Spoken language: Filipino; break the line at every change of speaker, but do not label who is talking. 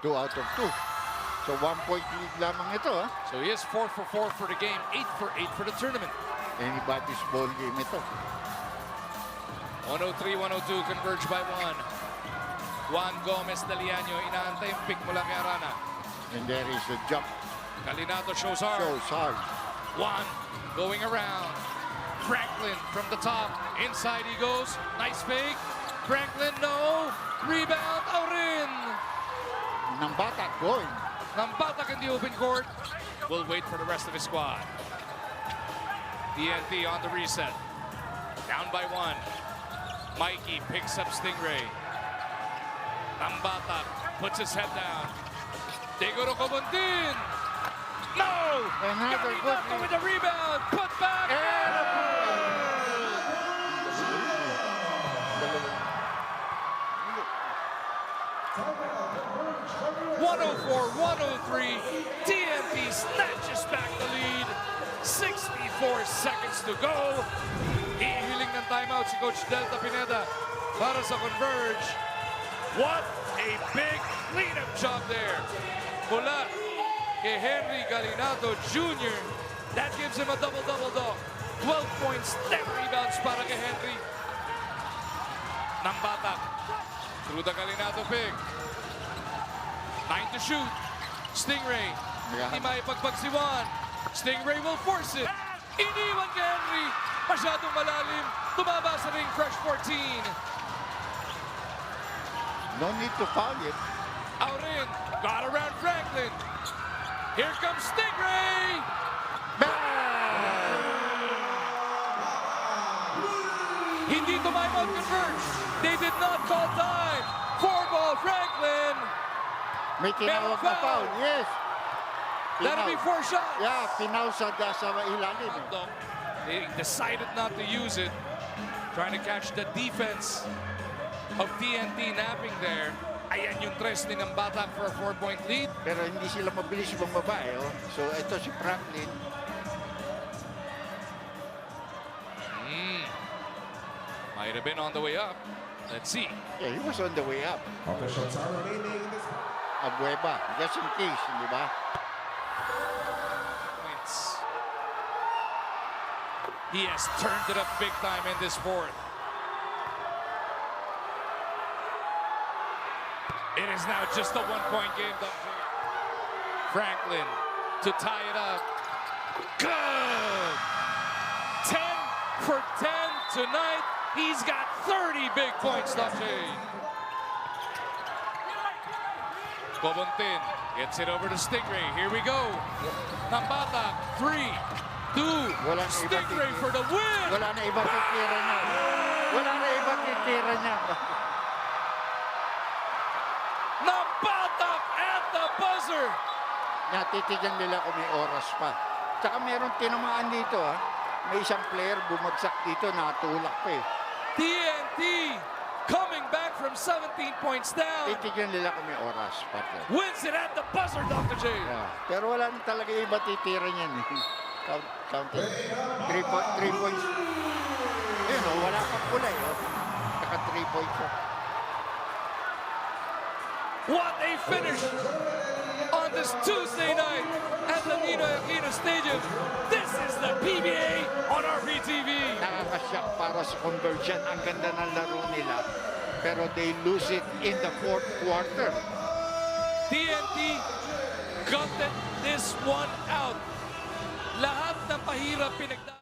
2 out of 2. So 1-point lead lamang ito.
So he is 4 for 4 for the game, 8 for 8 for the tournament.
Anybody's ball game ito.
103-102, converge by 1. Juan Gomez Daliano, inaantay yung pick mula kay Arana.
And there is a jump.
Calinato shows hard.
Shows hard.
Juan going around. Franklin from the top. Inside he goes. Nice fake. Franklin, no. Rebound, Aurin.
Nambatak going.
Nambatak in the open court. Will wait for the rest of his squad. DNT on the reset. Down by 1. Mikey picks up Stingray. Nambatak puts his head down. They go to Cobontin. No!
Another good
Calinato with the rebound. Put back. 104-103. TNT snatches back the lead. 64 seconds to go. Hihiling ng timeout si Coach Delta Pineda para sa Converge. What a big cleanup job there. Mula kay Henry Calinato Jr. That gives him a double-double dog. 12 points, 10 rebounds para kay Henry. Nambatak through the Calinato pick. 9 to shoot. Stingray. Hindi maipagpag si Juan. Stingray will force it. Iniwan kay Henry. Masyadong malalim. Tumaba sa ring. Fresh 14.
No need to foul it.
Aurin. Got around Franklin. Here comes Stingray. Hindi tumimeout Converge. They did not call time. 4-ball Franklin.
May tinawag na foul. Yes.
That'll be 4 shots.
Yeah, pinaw sa ilalim.
They decided not to use it. Trying to catch the defense of TNT napping there. Ayan yung tres ni Nambatak for a 4-point lead.
Pero hindi sila mabilis bumaba. So ito si Franklin.
Might have been on the way up. Let's see.
Yeah, he was on the way up.
Okay, shots are remaining in this.
Abueva, just in case, di ba?
Points. He has turned it up big time in this fourth. It is now just a 1-point game. Franklin to tie it up. Good! 10 for 10 tonight. He's got 30 big points, Dr. Cobontin gets it over to Stingray. Here we go. Nambatak, 3, 2. Stingray for the win.
Wala na iba titira niya. Wala na iba titira niya.
Nambatak at the buzzer.
Natitigan nila kung may oras pa. Tsaka meron tinamaan dito. May isang player bumagsak dito, natulak pa eh.
TNT coming back from 17 points down.
Titigan nila kung may oras pa.
Wins it at the buzzer, Dr. J.
Yeah. Pero wala na talaga iba titira niyan. Counting. 3 points. Yun wala pang kulay. Naka 3 points.
What a finish on this Tuesday night at the Ninoy Aquino Stadium. This is the PBA on RPTV.
Nakakashock para sa Convergent. Ang ganda ng laro nila. Pero they lose it in the 4th quarter.
TNT gutted this one out. Lahat ng pahirap pinagdaan.